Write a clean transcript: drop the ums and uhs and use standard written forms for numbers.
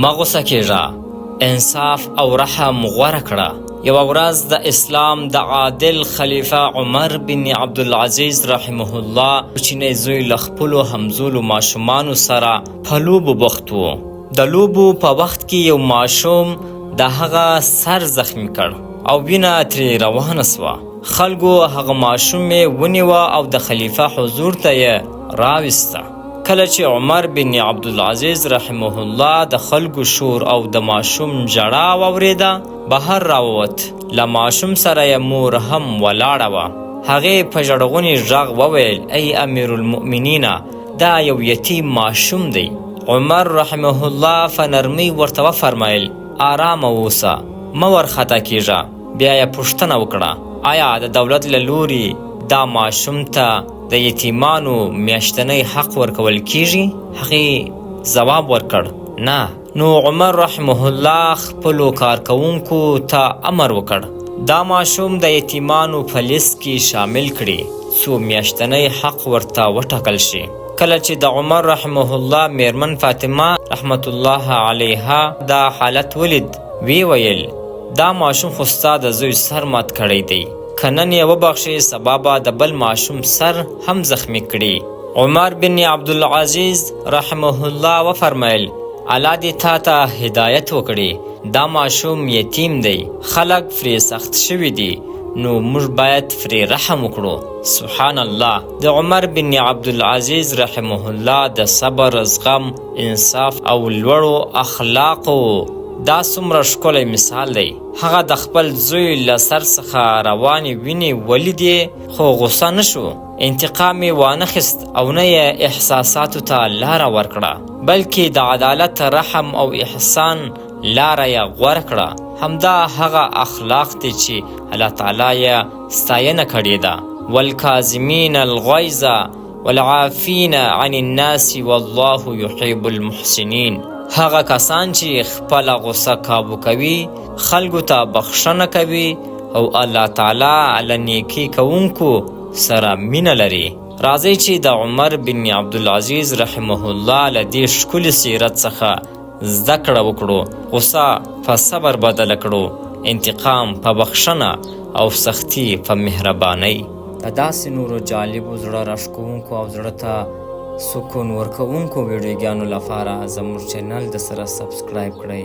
مه غوسه کیږه، انصاف او رحم غوره کړه. یوه ورځ د اسلام د عادل خلیفه عمر بن عبدالعزیز رحمه الله کوچنی زوی له خپلو همزولو ماشومانو سره په لوبو بوخت و. د لوبو په وخت کې یو ماشوم د هغه سر زخمی کړ او وینه ترې روانه سوه. خلکو هغه ماشوم ونیوه او د خلیفه حضور ته یې راوسته. کله چې عمر بن عبدالعزیز رحمه الله د خلکو شور او د ماشوم ژړا واورېده، بهر راووت. له ماشوم سره یې مور هم ولاړه وه. هغې په ژړغوني غږ وویل: ای امیرالمؤمنینه، دا یو یتیم ماشوم دی. عمر رحمه الله په نرمۍ ورته وفرمیل: آرامه اوسه، مه ورخطا کیږه. بیا یې پوښتنه وکړه: آیا د دولت له لوري دا ماشوم ته د یتیمانو میاشتنی حق ورکول کیږي؟ هغې ځواب ورکړ: نه. نو عمر رحمه الله خپلو کارکوونکو ته امر وکړ دا ماشوم د یتیمانو په لیست کې شامل کړي څو میاشتنی حق ورته وټاکل شي. کله چې د عمر رحمه الله میرمن فاطمه رحمت الله علیها دا حالت ولید، وی ویل: دا ماشوم خو ستا د زوی سر مات کړی دی، که نن یې وبخښې سبا به د بل ماشوم سر هم زخمی کړي. عمر بن عبدالعزیز رحمه الله وفرمیل: الله دې تا ته هدایت وکړي. دا ماشوم یتیم دی، خلک پرې سخت شوي دي، نو موږ باید پرې رحم وکړو. سبحان الله. د عمر بن عبدالعزیز رحمه الله د صبر، زغم، انصاف او لوړو اخلاقو دا څومره ښکلی مثال دی. هغه د خپل زوی له سر څخه روانې وینې ولیدې خو غوسه نه شو، انتقام یې وانخیست او نه یې احساساتو ته لاره ورکړه، بلکې د عدالت، رحم او احسان لاره یې غوره کړه. همدا هغه اخلاق دي چې الله تعالی یې ستاینه کړې ده: والکاظمین الغیظ والعافین عن الناس والله یحب المحسنین. هغه کسان چې خپله غصه کابو کوي، خلکو ته بخښنه کوي او الله تعالی له نیکي کوونکو سره مینه لري. راځئ چې د عمر بن عبدالعزیز رحمه الله له دې ښکلي سیرت څخه زده کړه وکړو. غصه په صبر بدله کړو، انتقام په بخښنه او سختي په مهربانۍ. د داسې نورو جالبو زړه راښکوونکو او زړه ته سکون ورکوونکو ویډیوګانو لپاره زموږ چینل د سره سبسکرایب کړئ.